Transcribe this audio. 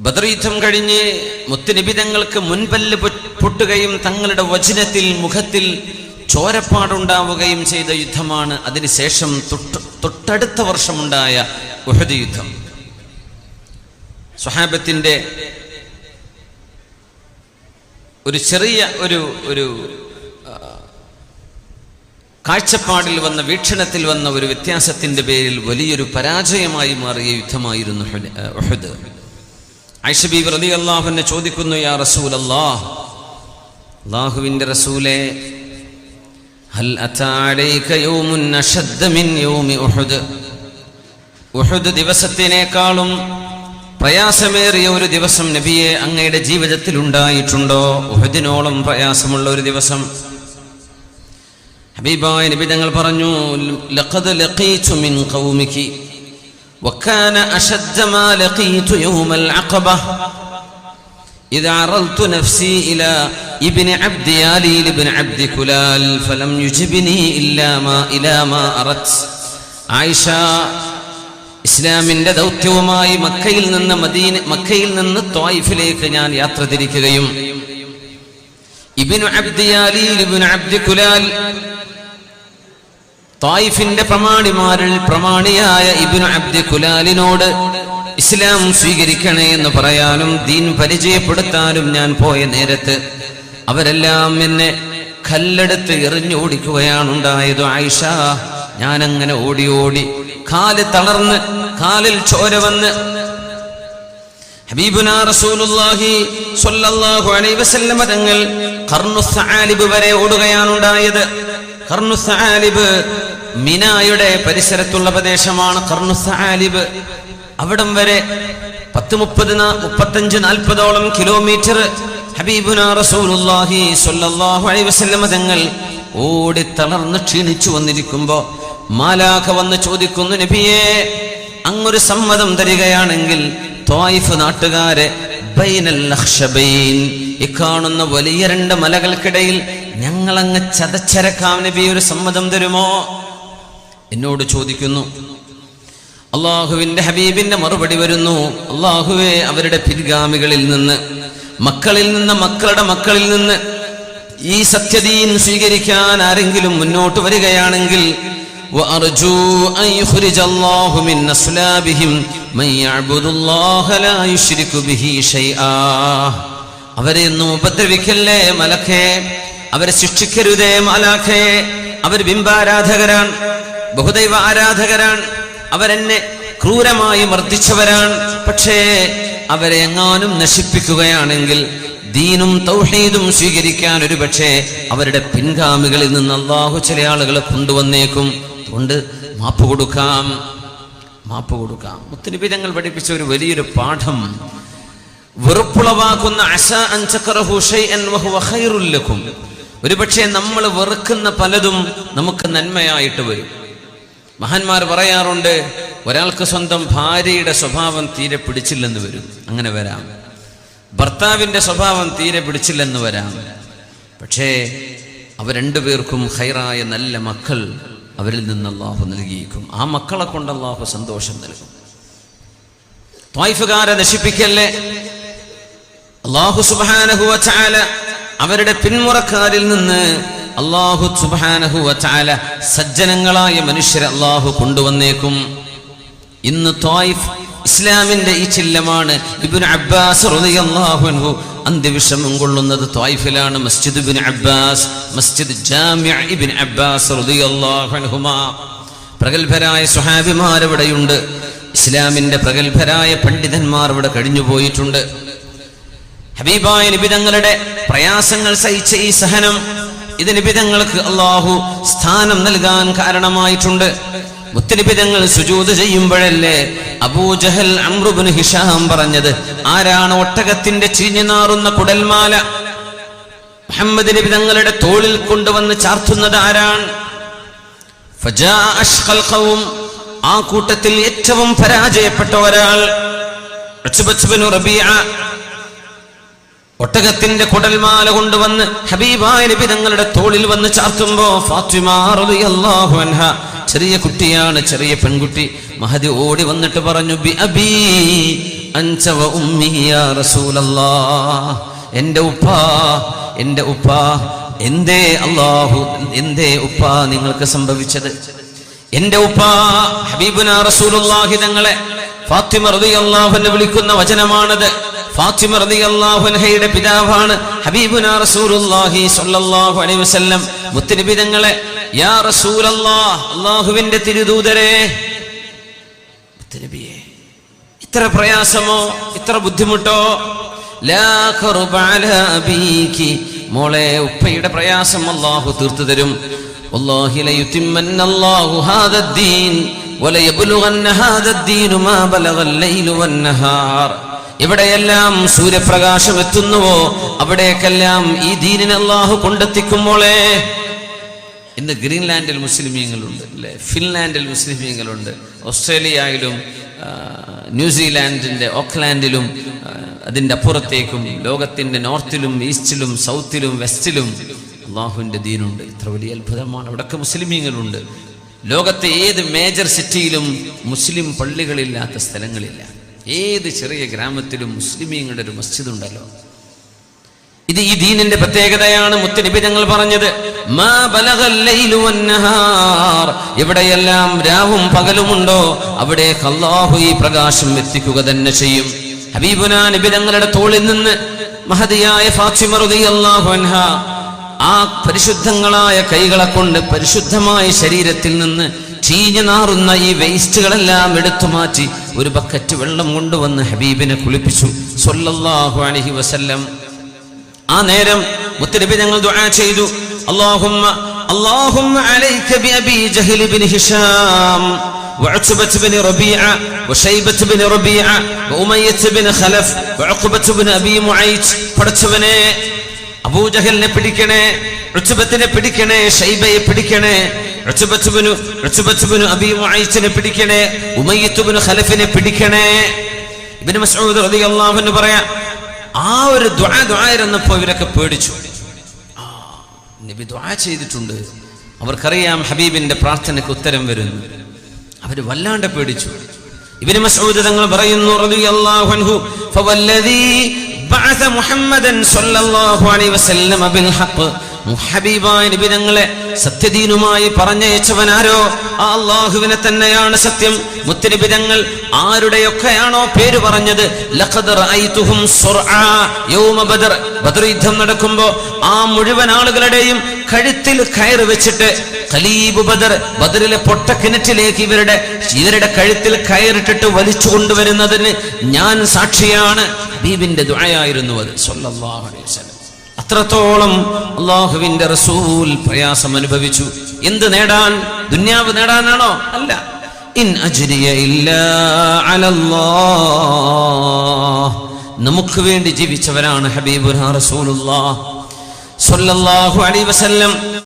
ബദർ യുദ്ധം കഴിഞ്ഞ് മുത്തുനബി തങ്ങൾക്ക് മുൻപല്ല് പൊട്ടുകയും തങ്ങളുടെ വചനത്തിൽ മുഖത്തിൽ ചോരപ്പാടുണ്ടാവുകയും ചെയ്ത യുദ്ധമാണ് അതിനുശേഷം തൊട്ടടുത്ത വർഷമുണ്ടായ ഉഹദ് യുദ്ധം. സ്വഹാബത്തിന്റെ ഒരു ചെറിയ ഒരു കാഴ്ചപ്പാടിൽ വന്ന വീക്ഷണത്തിൽ വന്ന ഒരു വ്യത്യാസത്തിന്റെ പേരിൽ വലിയൊരു പരാജയമായി മാറിയ യുദ്ധമായിരുന്നു ഉഹദ്. ആയിഷ ബീവി റളിയല്ലാഹു അൻഹ ചോദിക്കുന്നു, യാ റസൂലല്ലാഹ്, അല്ലാഹുവിന്റെ റസൂലേ, ഹൽ അതാ അലൈക യൗമുൻ അശദ്ദ മിൻ യൗമി ഉഹദ്, ഉഹദ് ദിവസത്തിനേക്കാളും പ്രയാസമേറിയ ഒരു ദിവസം നബിയെ അങ്ങയുടെ ജീവിതത്തിൽ ഉണ്ടായിട്ടുണ്ടോ? ഉഹദിനോളം പ്രയാസമുള്ള ഒരു ദിവസം. ഹബീബായ നബി തങ്ങൾ പറഞ്ഞു, ലഖദ് ലഖീതു മിൻ ഖൗമികി വകാന അശദ്ദ മാ ലഖീതു യൗമൽ അഖബ ഇദാ അറൽതു നഫ്സി ഇലാ ഇബ്നി അബ്ദി യാലീൽ ഇബ്നി അബ്ദി കുലാൽ ഫലം യുജിബ്നി ഇലാ മാ അറത്. ആയിഷ ഇസ്ലാമിന്റെ ദൗത്യവുമായി മക്കയിൽ നിന്ന് ത്വായിഫിലേക്ക് ഞാൻ യാത്ര തിരിക്കുകയും ഇബ്നു അബ്ദി യാലീൽ ഇബ്നു അബ്ദി കുലാൽ ത്വായിഫിന്റെ പ്രമാണിമാരിൽ പ്രമാണിയായ ഇബ്നു അബ്ദി കുലാലിനോട് ഇസ്ലാം സ്വീകരിക്കണേ എന്ന് പറയാനും ദീൻ പരിചയപ്പെടുത്താനും ഞാൻ പോയ നേരത്ത് അവരെല്ലാം എന്നെ കല്ലെടുത്ത് എറിഞ്ഞു ഓടിക്കുകയാണ് ഉണ്ടായത്. ആയിഷ, ഞാനങ്ങനെ ഓടി ഓടി കാല് തളർന്ന് കാലിൽ ചോര വന്ന് ഹബീബുനാ റസൂലുള്ളാഹി സ്വല്ലല്ലാഹു അലൈഹി വസല്ലം തങ്ങൾ ഖർനുസ്സആലിബ് വരെ ഓടുകയാണ് ഉണ്ടായത്. ഖർനുസ്സആലിബ് മിനായുടെ പരിസരത്തുള്ള പ്രദേശമാണ് ഖർനുസ്സആലിബ്. അവിടം വരെ 35-40 കിലോമീറ്റർ ഹബീബുനാ റസൂലുള്ളാഹി സ്വല്ലല്ലാഹു അലൈഹി വസല്ലം തങ്ങൾ ഓടി തളർന്ന് ക്ഷീണിച്ചു വന്നിരിക്കുമ്പോ മാലാഖ വന്ന് ചോദിക്കുന്നു, നബിയേ, അങ്ങൊരു സമ്മതം തരികയാണെങ്കിൽ ത്വായിഫ് നാട്ടുകാരെ ബൈനൽ അഖ്ശബൈൻ, ഈ കാണുന്ന വലിയ 2 മലകൾക്കിടയിൽ ഞങ്ങളങ്ങ് ചതച്ചരക്കാം, നബി ഒരു സമ്മതം തരുമോ? എന്നോട് ചോദിക്കുന്നു. അള്ളാഹുവിന്റെ ഹബീബിന്റെ മറുപടി വരുന്നു, അള്ളാഹുവേ, അവരുടെ പിൻഗാമികളിൽ നിന്ന്, മക്കളിൽ നിന്ന്, മക്കളുടെ മക്കളിൽ നിന്ന് ഈ സത്യദീൻ സ്വീകരിക്കാൻ ആരെങ്കിലും മുന്നോട്ട് വരികയാണെങ്കിൽ വഅർജു അൻ യുഖ്രിജല്ലാഹു മിൻ അസ്ലാബിഹിം മൻ യഅ്ബുദുല്ലാഹ ലാ യുശ്രികു ബിഹി ശൈആ. അവരെ ഒന്നും ഉപദ്രവിക്കല്ലേ മലക്കേ, അവരെ ശിക്ഷിക്കരുതേ മലാഖേ. അവർ ബിംബാരാധകരാണ്, ബഹുദൈവ ആരാധകരാണ്, അവരെന്നെ ക്രൂരമായി മർദ്ദിച്ചവരാണ്. പക്ഷേ അവരെ എങ്ങാനും നശിപ്പിക്കുകയാണെങ്കിൽ ദീനും തൗഹീദും സ്വീകരിക്കാൻ ഒരു പക്ഷേ അവരുടെ പിൻഗാമികളിൽ നിന്ന് അല്ലാഹു ചില ആളുകളെ കൊണ്ടുവന്നേക്കും. കൊണ്ട് മാപ്പ് കൊടുക്കാം. മുത്തുനബി തങ്ങൾ പഠിപ്പിച്ച ഒരു വലിയൊരു പാഠം, വെറുപ്പുളവാക്കുന്ന അസാ അൻ തക്റഹു ശൈഅൻ വഹുവ ഖൈറുൽ ലക്കും. ഒരുപക്ഷെ നമ്മൾ വെറുക്കുന്ന പലതും നമുക്ക് നന്മയായിട്ട് വരും. മഹാന്മാർ പറയാറുണ്ട്, ഒരാൾക്ക് സ്വന്തം ഭാര്യയുടെ സ്വഭാവം തീരെ പിടിച്ചില്ലെന്ന് വരും, അങ്ങനെ വരാം. ഭർത്താവിന്റെ സ്വഭാവം തീരെ പിടിച്ചില്ലെന്ന് വരാം. പക്ഷേ അവർ 2 പേർക്കും ഖൈറായ നല്ല മക്കൾ അവരിൽ നിന്ന് അല്ലാഹു നൽകിയിരിക്കും. ആ മക്കളെ കൊണ്ട് അല്ലാഹു സന്തോഷം നൽകും. ത്വായിഫുകാരെ നശിപ്പിക്കല്ലേ. അല്ലാഹു സുബ്ഹാനഹു വ തആല അവരുടെ പിന്മുറക്കാരിൽ നിന്ന് അല്ലാഹു സുബ്ഹാനഹു വ തആല സജ്ജനങ്ങളായ മനുഷ്യരെ അല്ലാഹു കൊണ്ടുവന്നേക്കും. ഇന്ന് ത്വായിഫ് ഇസ്ലാമിന്റെ ഈ ചില്ലമാണ്. ഇബ്നു അബ്ബാസ് റളിയല്ലാഹു അൻഹു അന്ത്യവിഷമം കൊള്ളുന്നത് ത്വായിഫിലാണ്. മസ്ജിദ് ഇബ്നു അബ്ബാസ്, മസ്ജിദ് ജാമിഅ ഇബ്നു അബ്ബാസ് റളിയല്ലാഹു അൻഹുമാ. പ്രഗൽഭരായ സ്വഹാബിമാർ ഇവിടെയുണ്ട്. ഇസ്ലാമിന്റെ പ്രഗൽഭരായ പണ്ഡിതന്മാർ ഇവിടെ കഴിഞ്ഞു പോയിട്ടുണ്ട്. ഹബീബായ നബി തങ്ങളുടെ പ്രയാസങ്ങൾ സഹിച്ച ഈ സഹനം, ഇത് നബി തങ്ങൾക്ക് അല്ലാഹു സ്ഥാനം നൽകാൻ കാരണമായിട്ടുണ്ട്. മുത്തുനബി തങ്ങൾ സുജൂദ് ചെയ്യുമ്പോഴല്ലേ അബൂജഹൽ അംർ ഇബ്നു ഹിഷാം പറഞ്ഞത്, ആരാണ് ഒട്ടകത്തിന്റെ ചീഞ്ഞു നാറുന്ന കുടൽമാല മുഹമ്മദ് നബി തങ്ങളുടെ തോളിൽ കൊണ്ടുവന്ന് ചാർത്തുന്നത് ആരാണ്? ഫജാ അഷ്ഖൽ ഖൗം, ആ കൂട്ടത്തിൽ ഏറ്റവും പരാജയപ്പെട്ട ഒരാൾ ഉത്ബത്ത് ഇബ്നു റബീഅ ഒട്ടകത്തിന്റെ കുടൽമാല കൊണ്ടുവന്ന് ഹബീബായ നബി തങ്ങളുടെ തോളിൽ വന്ന് ചാർത്തുമ്പോ ഫാത്തിമ റളിയല്ലാഹു അൻഹ ചെറിയ കുട്ടിയാണ്, ചെറിയ പെൺകുട്ടി. മഹദി ഓടി വന്നിട്ട് പറഞ്ഞു, ബി അബീ അൻത വ ഉമ്മി യാ റസൂലല്ലാഹ്, എൻ്റെ ഉപ്പ, എന്തേ ഉപ്പ നിങ്ങൾക്ക് സംഭവിച്ചത്? എൻ്റെ ഉപ്പ ഹബീബുനാ റസൂലുള്ളാഹി തങ്ങളെ ഫാത്തിമ റളിയല്ലാഹു അൻഹ വിളിക്കുന്ന വചനമാണത്. ഫാത്തിമ റളിയല്ലാഹു അൻഹയുടെ പിതാവാണ് ഹബീബുനാ റസൂലുള്ളാഹി സ്വല്ലല്ലാഹു അലൈഹി വസല്ലം. മുത്തുനബി തങ്ങളെ യാ റസൂലല്ലാഹ്, അല്ലാഹുവിന്റെ തിരുദൂതരേ, മുത്തുനബിയെ ഇത്ര പ്രയാസമോ, ഇത്ര ബുദ്ധിമുട്ടോ? ലാ ഖർബ അലാ അബീകി, മോളെ ഉപ്പയുടെ പ്രയാസം അല്ലാഹു തീർത്തു തരും. വല്ലാഹി ലയുതിമ്മന്നല്ലാഹു ഹാദദ്ദീൻ വലയബ്ലുഗന്ന ഹാദദ്ദീനു മാ ബലഗൽ ലൈലു വന്നഹാർ. എവിടെയെല്ലാം സൂര്യപ്രകാശം എത്തുന്നുവോ അവിടേക്കെല്ലാം ഈ ദീനിനെ അല്ലാഹു കൊണ്ടെത്തിക്കും മോളെ. ഇന്ന് ഗ്രീൻലാൻഡിൽ മുസ്ലിമീങ്ങളുണ്ട് അല്ലേ, ഫിൻലാൻഡിൽ മുസ്ലിമീങ്ങളുണ്ട്, ഓസ്ട്രേലിയയിലും ന്യൂസിലാൻഡിന്റെ ഓക്ലാൻഡിലും അതിൻ്റെ അപ്പുറത്തേക്കും ലോകത്തിന്റെ നോർത്തിലും ഈസ്റ്റിലും സൗത്തിലും വെസ്റ്റിലും അള്ളാഹുവിൻ്റെ ദീനുണ്ട്. ഇത്ര വലിയ അത്ഭുതമാണ്. അവിടെയൊക്കെ മുസ്ലിമീങ്ങളുണ്ട്. ലോകത്തെ ഏത് മേജർ സിറ്റിയിലും മുസ്ലിം പള്ളികളില്ലാത്ത സ്ഥലങ്ങളില്ല. ഏത് ചെറിയ ഗ്രാമത്തിലും മുസ്ലിമീങ്ങളുടെ ഒരു മസ്ജിദ് ഉണ്ടല്ലോ. ഇത് ഈ ദീനിന്റെ പ്രത്യേകതയാണ്. മുത്തുനബി തങ്ങൾ പറഞ്ഞത്, മാ ബലഗൽ ലൈലു വന്നഹാർ, എവിടെയെല്ലാം രാവും പകലുമുണ്ടോ അവിടെ അല്ലാഹു ഈ പ്രകാശം എത്തിക്കുക തന്നെ ചെയ്യും. ഹബീബുനാ നബി തങ്ങളുടെ തോളിൽ നിന്ന് മഹദിയായ ഫാത്തിമ റളിയല്ലാഹു അൻഹ ആ പരിശുദ്ധങ്ങളായ കൈകളെ കൊണ്ട് പരിശുദ്ധമായ ശരീരത്തിൽ നിന്ന് ചീഞ്ഞു നാറുന്ന ഈ വേസ്റ്റുകളെല്ലാം എടുത്തു മാറ്റി ഒരു ബക്കറ്റ് വെള്ളം കൊണ്ടുവന്ന് ഹബീബിനെ കുളിപ്പിച്ചു സ്വല്ലല്ലാഹു അലൈഹി വസല്ലം. ആ നേരം മുത്തുനബി ഞങ്ങൾ ദുആ ചെയ്തു, അല്ലാഹുമ്മ അലൈക ബി അബീ ജഹൽ ഇബ്നു ഹിശാം وعتبة بن ربيعة وشيبة بن ربيعة وأمية بن خلف وعقبة بن أبي معيط. പടച്ചവനെ അബൂ ജഹലിനെ പിടിക്കണേ, ഉത്ബത്തിനെ പിടിക്കണേ, ഷൈബയെ പിടിക്കണേ, ഉത്ബത്ത് ബിൻ അബീ മുഅയ്ത്തിനെ പിടിക്കണേ, ഉമയ്യത്ത് ബിൻ ഖലഫിനെ പിടിക്കണേ. ഇബ്നു മസ്ഊദ് റളിയല്ലാഹു അൻഹു പറയാ, ആ ഒരു ദുആ ഇരുന്നപ്പോ ഇവരൊക്കെ പേടിച്ചു. നബി ദുആ ചെയ്തിട്ടുണ്ട്, അവർക്കറിയാം ഹബീബിന്റെ പ്രാർത്ഥനയ്ക്ക് ഉത്തരം വരുന്നു. അവര് വല്ലാണ്ട് പേടിച്ചു. ഇബ്നു മസ്ഊദ് തങ്ങൾ പറയുന്നു റളിയല്ലാഹു അൻഹു, ഫവല്ലദീ ബഅസ മുഹമ്മദൻ സ്വല്ലല്ലാഹു അലൈഹി വസല്ലം ബിൽ ഹഖ്, ഹബീബായ നബി തങ്ങളെ സത്യദീനുമായി പറഞ്ഞയച്ചവനാരോ ആ അല്ലാഹുവിനെ തന്നെയാണ് സത്യം. മുത്തുനബി തങ്ങൾ ആരുടെയൊക്കെയാണോ പേര് പറഞ്ഞത്, ലഖദ് റഅയ്തുഹും സുർആ യൗമ ബദർ, ബദർ യുദ്ധം നടക്കുമ്പോൾ ആ മുഴുവൻ ആളുകളുടെയും കഴുത്തിൽ കയറ് വെച്ചിട്ട് ഖലീബ് ബദർ, ബദറിലെ പൊട്ട കിണറ്റിലേക്ക് ഇവരുടെ കഴുത്തിൽ കയറിട്ടിട്ട് വലിച്ചു കൊണ്ടുവരുന്നതിന് ഞാൻ സാക്ഷിയാണ്. ഹബീബിന്റെ ദുആയായിരുന്നു അത് സ്വല്ലല്ലാഹു അലൈഹി വസല്ലം. അത്രത്തോളം അല്ലാഹുവിന്റെ റസൂൽ പ്രയാസം അനുഭവിച്ചു. എന്ത് നേടാൻ? ദുനിയാവ് നേടാനാണോ? അല്ല. ഇൻ അജ്രിയ ഇല്ലാ അലല്ലാഹ്, നമുക്ക് വേണ്ടി ജീവിച്ചവരാണ് ഹബീബുനാ റസൂലുള്ളാഹ് സ്വല്ലല്ലാഹു അലൈഹി വസല്ലം.